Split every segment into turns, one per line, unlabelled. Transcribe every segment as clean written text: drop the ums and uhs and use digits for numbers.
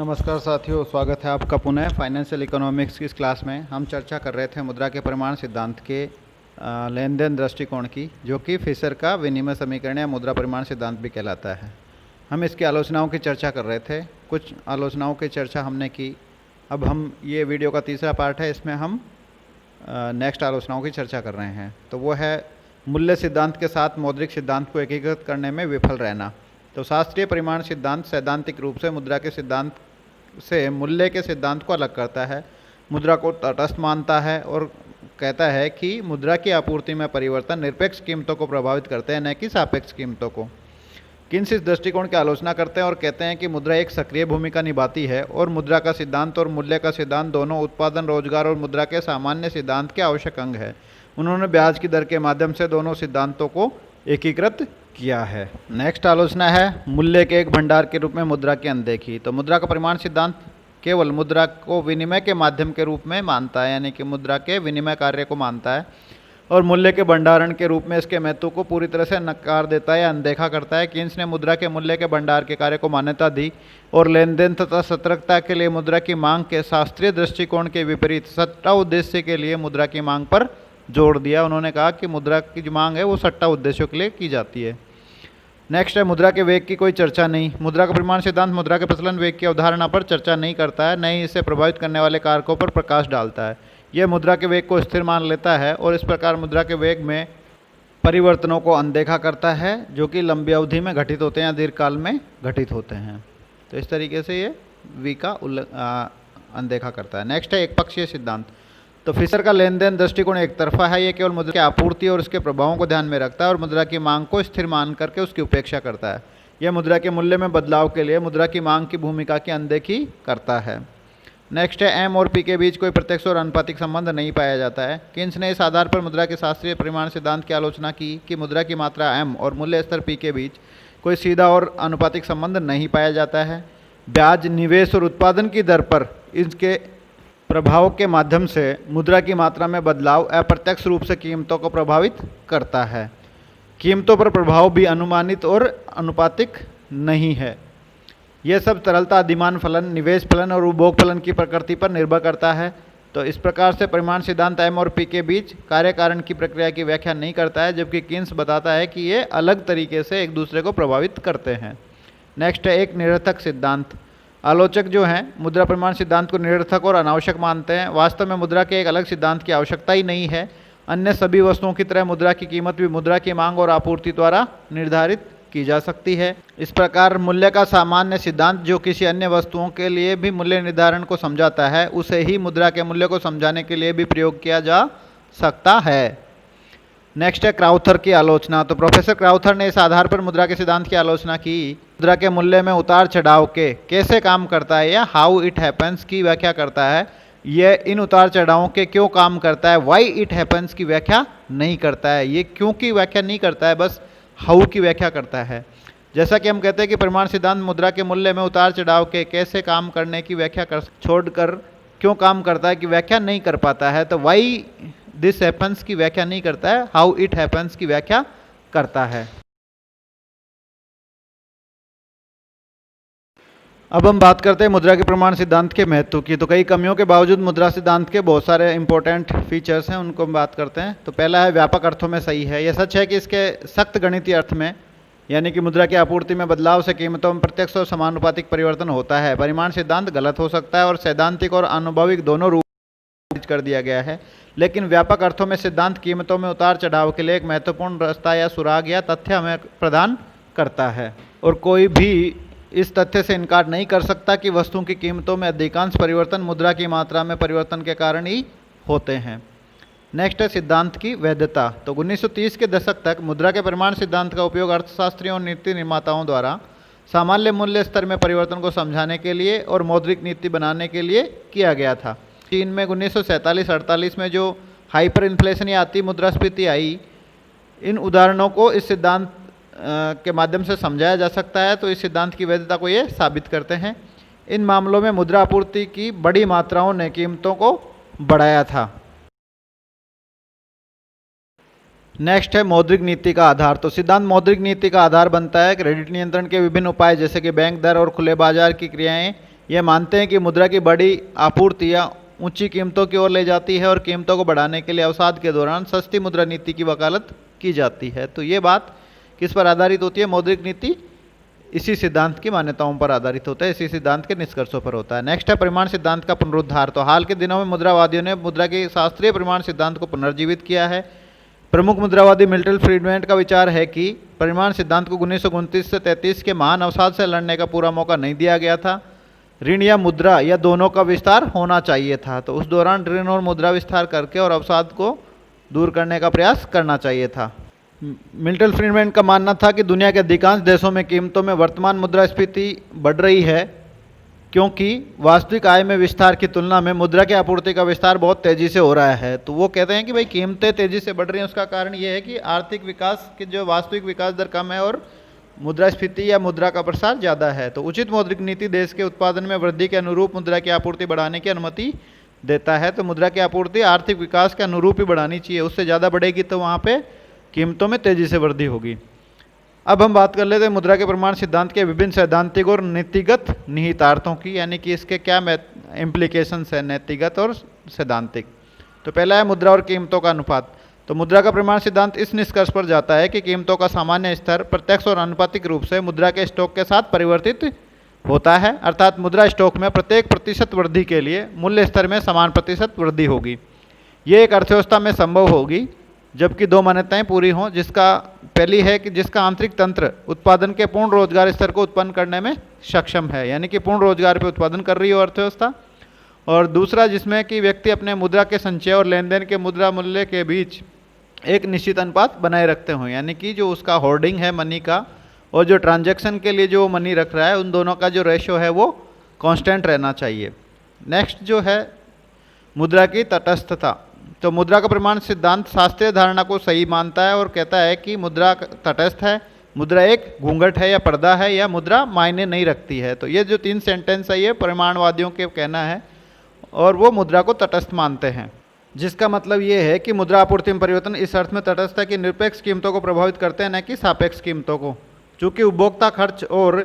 नमस्कार साथियों, स्वागत है आपका पुनः फाइनेंशियल इकोनॉमिक्स की इस क्लास में। हम चर्चा कर रहे थे मुद्रा के परिमाण सिद्धांत के लेन देन दृष्टिकोण की, जो कि फिशर का विनिमय समीकरण या मुद्रा परिमाण सिद्धांत भी कहलाता है। हम इसकी आलोचनाओं की चर्चा कर रहे थे, कुछ आलोचनाओं की चर्चा हमने की। अब हम ये वीडियो का तीसरा पार्ट है, इसमें हम नेक्स्ट आलोचनाओं की चर्चा कर रहे हैं। तो वो है मूल्य सिद्धांत के साथ मौद्रिक सिद्धांत को एकीकृत करने में विफल रहना। तो शास्त्रीय परिमाण सिद्धांत सैद्धांतिक रूप से मुद्रा के सिद्धांत से मूल्य के सिद्धांत को अलग करता है, मुद्रा को तटस्थ मानता है और कहता है कि मुद्रा की आपूर्ति में परिवर्तन निरपेक्ष कीमतों को प्रभावित करते हैं, न कि सापेक्ष कीमतों को। किन्स इस दृष्टिकोण की आलोचना करते हैं और कहते हैं कि मुद्रा एक सक्रिय भूमिका निभाती है और मुद्रा का सिद्धांत और मूल्य का सिद्धांत दोनों उत्पादन, रोजगार और मुद्रा के सामान्य सिद्धांत के आवश्यक अंग है। उन्होंने ब्याज की दर के माध्यम से दोनों सिद्धांतों को एकीकृत किया है। नेक्स्ट आलोचना है मूल्य के एक भंडार के रूप में मुद्रा की अनदेखी। तो मुद्रा का परिमाण सिद्धांत केवल मुद्रा को विनिमय के माध्यम के रूप में मानता है, यानी कि मुद्रा के विनिमय कार्य को मानता है, और मूल्य के भंडारण के रूप में इसके महत्व को पूरी तरह से नकार देता है या अनदेखा करता है। किन्स ने मुद्रा के मूल्य के भंडार के कार्य को मान्यता दी और लेन देन तथा सतर्कता के लिए मुद्रा की मांग के शास्त्रीय दृष्टिकोण के विपरीत सट्टा उद्देश्य के लिए मुद्रा की मांग पर जोड़ दिया। उन्होंने कहा कि मुद्रा की जो मांग है वो सट्टा उद्देश्यों के लिए की जाती है। नेक्स्ट है मुद्रा के वेग की कोई चर्चा नहीं। मुद्रा का परिमाण सिद्धांत मुद्रा के प्रचलन वेग की अवधारणा पर चर्चा नहीं करता है, न ही इसे प्रभावित करने वाले कारकों पर प्रकाश डालता है। यह मुद्रा के वेग को स्थिर मान लेता है और इस प्रकार मुद्रा के वेग में परिवर्तनों को अनदेखा करता है, जो कि लंबी अवधि में घटित होते हैं या दीर्घकाल में घटित होते हैं। तो इस तरीके से ये वी का अनदेखा करता है। नेक्स्ट है एक पक्षीय सिद्धांत। तो फिशर का लेन देन दृष्टिकोण एक तरफा है। ये केवल मुद्रा की आपूर्ति और उसके प्रभावों को ध्यान में रखता है और मुद्रा की मांग को स्थिर मान करके उसकी उपेक्षा करता है। यह मुद्रा के मूल्य में बदलाव के लिए मुद्रा की मांग की भूमिका की अनदेखी करता है। नेक्स्ट है एम और पी के बीच कोई प्रत्यक्ष और अनुपातिक संबंध नहीं पाया जाता है। किन्स ने इस आधार पर मुद्रा के शास्त्रीय परिमाण सिद्धांत की आलोचना की कि मुद्रा की मात्रा एम और मूल्य स्तर पी के बीच कोई सीधा और अनुपातिक संबंध नहीं पाया जाता है। ब्याज, निवेश और उत्पादन की दर पर इसके प्रभाव के माध्यम से मुद्रा की मात्रा में बदलाव अप्रत्यक्ष रूप से कीमतों को प्रभावित करता है। कीमतों पर प्रभाव भी अनुमानित और अनुपातिक नहीं है। यह सब तरलता, अधिमान फलन, निवेश फलन और उपभोग फलन की प्रकृति पर निर्भर करता है। तो इस प्रकार से परिमाण सिद्धांत एम और पी के बीच कार्य कारण की प्रक्रिया की व्याख्या नहीं करता है, जबकि किन्स बताता है कि ये अलग तरीके से एक दूसरे को प्रभावित करते हैं। नेक्स्ट है एक निरर्थक सिद्धांत। आलोचक जो हैं मुद्रा परिमाण सिद्धांत को निरर्थक और अनावश्यक मानते हैं। वास्तव में मुद्रा के एक अलग सिद्धांत की आवश्यकता ही नहीं है। अन्य सभी वस्तुओं की तरह मुद्रा की कीमत भी मुद्रा की मांग और आपूर्ति द्वारा निर्धारित की जा सकती है। इस प्रकार मूल्य का सामान्य सिद्धांत जो किसी अन्य वस्तुओं के लिए भी मूल्य निर्धारण को समझाता है, उसे ही मुद्रा के मूल्य को समझाने के लिए भी प्रयोग किया जा सकता है। नेक्स्ट है क्राउथर की आलोचना। तो प्रोफेसर क्राउथर ने इस आधार पर मुद्रा के सिद्धांत की आलोचना की। मुद्रा के मूल्य में उतार चढ़ाव के कैसे काम करता है या हाउ इट हैपन्स की व्याख्या करता है। यह इन उतार चढ़ावों के क्यों काम करता है, वाई इट हैपन्स की व्याख्या नहीं करता है। ये क्यों की व्याख्या नहीं करता है, बस हाउ की व्याख्या करता है। जैसा कि हम कहते हैं कि परिमाण सिद्धांत मुद्रा के मूल्य में उतार चढ़ाव के कैसे काम करने की व्याख्या कर छोड़कर क्यों काम करता है की व्याख्या नहीं कर पाता है। तो वाई दिस हैपन्स की व्याख्या नहीं करता है, हाउ इट हैपन्स की व्याख्या करता है। अब हम बात करते हैं मुद्रा के प्रमाण सिद्धांत के महत्व की। तो कई कमियों के बावजूद मुद्रा सिद्धांत के बहुत सारे इंपॉर्टेंट फीचर्स हैं, उनको हम बात करते हैं। तो पहला है व्यापक अर्थों में सही है। यह सच है कि इसके सख्त गणितीय अर्थ में, यानी कि मुद्रा की आपूर्ति में बदलाव से कीमतों में प्रत्यक्ष और समानुपातिक परिवर्तन होता है। परिमाण सिद्धांत गलत हो सकता है और सैद्धांतिक और अनुभविक दोनों रूप कर दिया गया है, लेकिन व्यापक अर्थों में सिद्धांत कीमतों में उतार चढ़ाव के लिए एक महत्वपूर्ण रास्ता या सुराग या तथ्य हमें प्रदान करता है, और कोई भी इस तथ्य से इनकार नहीं कर सकता कि वस्तुओं की कीमतों में अधिकांश परिवर्तन मुद्रा की मात्रा में परिवर्तन के कारण ही होते हैं। नेक्स्ट है सिद्धांत की वैधता। तो 1930 के दशक तक मुद्रा के परिमाण सिद्धांत का उपयोग अर्थशास्त्रियों और नीति निर्माताओं द्वारा सामान्य मूल्य स्तर में परिवर्तन को समझाने के लिए और मौद्रिक नीति बनाने के लिए किया गया था। चीन में 1947-48 में जो हाइपर इन्फ्लेशन या अति मुद्रास्फीति आई, इन उदाहरणों को इस सिद्धांत के माध्यम से समझाया जा सकता है। तो इस सिद्धांत की वैधता को ये साबित करते हैं। इन मामलों में मुद्रा आपूर्ति की बड़ी मात्राओं ने कीमतों को बढ़ाया था। नेक्स्ट है मौद्रिक नीति का आधार। तो सिद्धांत मौद्रिक नीति का आधार बनता है। क्रेडिट नियंत्रण के विभिन्न उपाय जैसे कि बैंक दर और खुले बाजार की क्रियाएं ये मानते हैं कि मुद्रा की बड़ी आपूर्ति या ऊंची कीमतों की ओर ले जाती है और कीमतों को बढ़ाने के लिए अवसाद के दौरान सस्ती मुद्रा नीति की वकालत की जाती है। तो ये बात किस पर आधारित होती है? मौद्रिक नीति इसी सिद्धांत की मान्यताओं पर आधारित होता है, इसी सिद्धांत के निष्कर्षों पर होता है। नेक्स्ट है परिमाण सिद्धांत का पुनरुद्धार। तो हाल के दिनों में मुद्रावादियों ने मुद्रा के शास्त्रीय परिमाण सिद्धांत को पुनर्जीवित किया है। प्रमुख मुद्रावादी मिल्टन फ्रीडमैन का विचार है कि परिमाण सिद्धांत को 1929 से 33 के महान अवसाद से लड़ने का पूरा मौका नहीं दिया गया था। ऋण या मुद्रा या दोनों का विस्तार होना चाहिए था। तो उस दौरान ऋण और मुद्रा विस्तार करके और अवसाद को दूर करने का प्रयास करना चाहिए था। मिल्टन फ्रीडमैन का मानना था कि दुनिया के अधिकांश देशों में कीमतों में वर्तमान मुद्रास्फीति बढ़ रही है, क्योंकि वास्तविक आय में विस्तार की तुलना में मुद्रा की आपूर्ति का विस्तार बहुत तेज़ी से हो रहा है। तो वो कहते हैं कि भाई कीमतें तेज़ी से बढ़ रही हैं, उसका कारण ये है कि आर्थिक विकास की जो वास्तविक विकास दर कम है और मुद्रास्फीति या मुद्रा का प्रसार ज़्यादा है। तो उचित मौद्रिक नीति देश के उत्पादन में वृद्धि के अनुरूप मुद्रा की आपूर्ति बढ़ाने की अनुमति देता है। तो मुद्रा की आपूर्ति आर्थिक विकास के अनुरूप ही बढ़ानी चाहिए, उससे ज़्यादा बढ़ेगी तो वहाँ पे कीमतों में तेज़ी से वृद्धि होगी। अब हम बात कर लेते हैं मुद्रा के प्रमाण सिद्धांत के विभिन्न सैद्धांतिक और नीतिगत निहितार्थों की, यानी कि इसके क्या इम्प्लीकेशंस है नैतिगत और सैद्धांतिक। तो पहला है मुद्रा और कीमतों का अनुपात। तो मुद्रा का प्रमाण सिद्धांत इस निष्कर्ष पर जाता है कि कीमतों का सामान्य स्तर प्रत्यक्ष और आनुपातिक रूप से मुद्रा के स्टॉक के साथ परिवर्तित होता है, अर्थात मुद्रा स्टॉक में प्रत्येक प्रतिशत वृद्धि के लिए मूल्य स्तर में समान प्रतिशत वृद्धि होगी। ये एक अर्थव्यवस्था में संभव होगी जबकि दो मान्यताएं पूरी हों, जिसका पहली है कि जिसका आंतरिक तंत्र उत्पादन के पूर्ण रोजगार स्तर को उत्पन्न करने में सक्षम है, यानी कि पूर्ण रोजगार पे उत्पादन कर रही हो अर्थव्यवस्था, और दूसरा जिसमें कि व्यक्ति अपने मुद्रा के संचय और लेन देन के मुद्रा मूल्य के बीच एक निश्चित अनुपात बनाए रखते हों, यानी कि जो उसका होर्डिंग है मनी का और जो ट्रांजैक्शन के लिए जो मनी रख रहा है उन दोनों का जो रेशो है वो कांस्टेंट रहना चाहिए। नेक्स्ट जो है मुद्रा की तटस्थता। तो मुद्रा का प्रमाण सिद्धांत शास्त्रीय धारणा को सही मानता है और कहता है कि मुद्रा तटस्थ है, मुद्रा एक घूंघट है या पर्दा है, या मुद्रा मायने नहीं रखती है। तो ये जो 3 सेंटेंस है ये परिमाणवादियों के कहना है और वो मुद्रा को तटस्थ मानते हैं, जिसका मतलब ये है कि मुद्रा आपूर्ति में परिवर्तन इस अर्थ में तटस्थ है कि निरपेक्ष कीमतों को प्रभावित करते हैं, न कि सापेक्ष कीमतों को। चूँकि उपभोक्ता खर्च और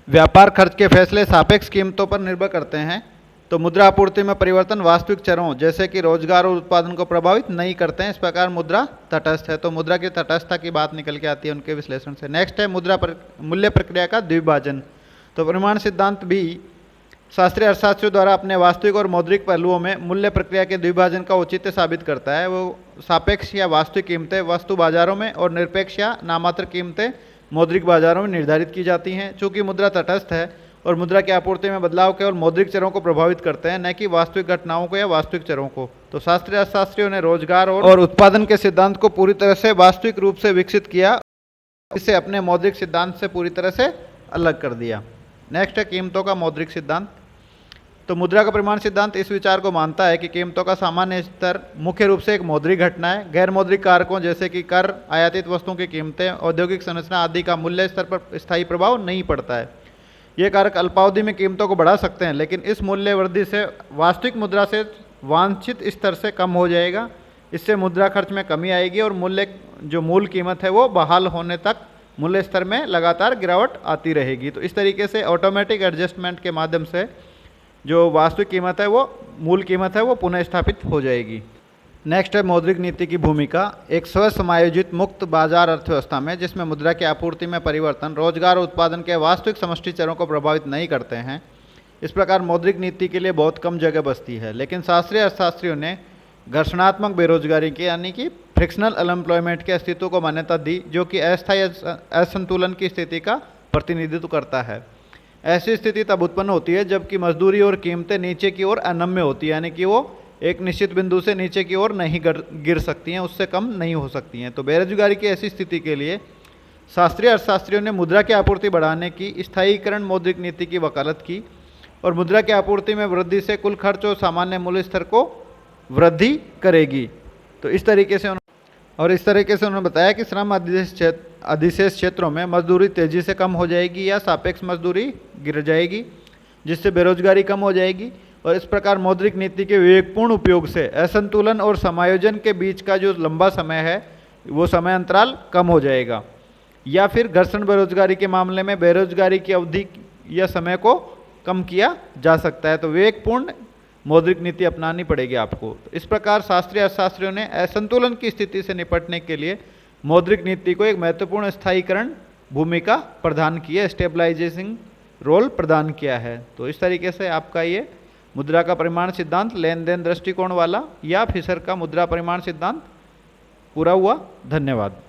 व्यापार खर्च के फैसले सापेक्ष कीमतों पर निर्भर करते हैं, तो मुद्रा आपूर्ति में परिवर्तन वास्तविक चरों जैसे कि रोजगार और उत्पादन को प्रभावित नहीं करते हैं। इस प्रकार मुद्रा तटस्थ है। तो मुद्रा की तटस्थता की बात निकल के आती है उनके विश्लेषण से। नेक्स्ट है मूल्य प्रक्रिया का द्विभाजन। तो परिमाण सिद्धांत भी शास्त्रीय अर्थशास्त्रियों द्वारा अपने वास्तविक और मौद्रिक पहलुओं में मूल्य प्रक्रिया के द्विभाजन का औचित्य साबित करता है। वो सापेक्ष या वास्तविक कीमतें वस्तु बाजारों में और निरपेक्ष या नामात्र कीमतें मौद्रिक बाजारों में निर्धारित की जाती हैं। चूँकि मुद्रा तटस्थ है और मुद्रा की आपूर्ति में बदलाव केवल मौद्रिक चरों को प्रभावित करते हैं, न कि वास्तविक घटनाओं को या वास्तविक चरों को। तो शास्त्रीय अर्थशास्त्रियों ने रोजगार और उत्पादन के सिद्धांत को पूरी तरह से वास्तविक रूप से विकसित किया, इसे अपने मौद्रिक सिद्धांत से पूरी तरह से अलग कर दिया। नेक्स्ट है कीमतों का मौद्रिक सिद्धांत। तो मुद्रा का प्रमाण सिद्धांत इस विचार को मानता है कि कीमतों का सामान्य स्तर मुख्य रूप से एक मौद्रिक घटना है। गैर मौद्रिक कारकों जैसे कि कर, आयातित वस्तुओं की कीमतें, औद्योगिक संरचना आदि का मूल्य स्तर पर स्थायी प्रभाव नहीं पड़ता है। ये कारक अल्पावधि में कीमतों को बढ़ा सकते हैं, लेकिन इस मूल्य वृद्धि से वास्तविक मुद्रा से वांछित स्तर से कम हो जाएगा। इससे मुद्रा खर्च में कमी आएगी और मूल कीमत है वो बहाल होने तक मूल्य स्तर में लगातार गिरावट आती रहेगी। तो इस तरीके से ऑटोमेटिक एडजस्टमेंट के माध्यम से जो वास्तविक कीमत है वो मूल कीमत है वो पुनः स्थापित हो जाएगी। नेक्स्ट है मौद्रिक नीति की भूमिका। एक स्व समायोजित मुक्त बाजार अर्थव्यवस्था में जिसमें मुद्रा की आपूर्ति में परिवर्तन रोजगार और उत्पादन के वास्तविक समष्टि चरों को प्रभावित नहीं करते हैं, इस प्रकार मौद्रिक नीति के लिए बहुत कम जगह बचती है। लेकिन शास्त्रीय अर्थशास्त्रियों ने घर्षणात्मक बेरोजगारी के यानी कि फ्रिक्शनल अनएम्प्लॉयमेंट के अस्तित्व को मान्यता दी, जो कि अस्थायी असंतुलन की स्थिति का प्रतिनिधित्व करता है। ऐसी स्थिति तब उत्पन्न होती है जबकि मजदूरी और कीमतें नीचे की ओर अनम्य होती है, यानी कि वो एक निश्चित बिंदु से नीचे की ओर नहीं गिर सकती हैं, उससे कम नहीं हो सकती हैं। तो बेरोजगारी की ऐसी स्थिति के लिए शास्त्रीय अर्थशास्त्रियों ने मुद्रा की आपूर्ति बढ़ाने की स्थायीकरण मौद्रिक नीति की वकालत की और मुद्रा की आपूर्ति में वृद्धि से कुल खर्च और सामान्य मूल्य स्तर को वृद्धि करेगी। तो इस तरीके से उन्होंने बताया कि श्रम अधिशेष क्षेत्रों में मजदूरी तेजी से कम हो जाएगी या सापेक्ष मजदूरी गिर जाएगी, जिससे बेरोजगारी कम हो जाएगी। और इस प्रकार मौद्रिक नीति के विवेकपूर्ण उपयोग से असंतुलन और समायोजन के बीच का जो लंबा समय है वो समय अंतराल कम हो जाएगा। या फिर घर्षण बेरोजगारी के मामले में बेरोजगारी की अवधि या समय को कम किया जा सकता है। तो विवेकपूर्ण मौद्रिक नीति अपनानी पड़ेगी आपको। तो इस प्रकार शास्त्रीय अर्थशास्त्रियों ने असंतुलन की स्थिति से निपटने के लिए मौद्रिक नीति को एक महत्वपूर्ण स्थायीकरण भूमिका प्रदान की है, स्टेबलाइजेशन रोल प्रदान किया है। तो इस तरीके से आपका ये मुद्रा का परिमाण सिद्धांत लेन देन दृष्टिकोण वाला या फिशर का मुद्रा परिमाण सिद्धांत पूरा हुआ। धन्यवाद।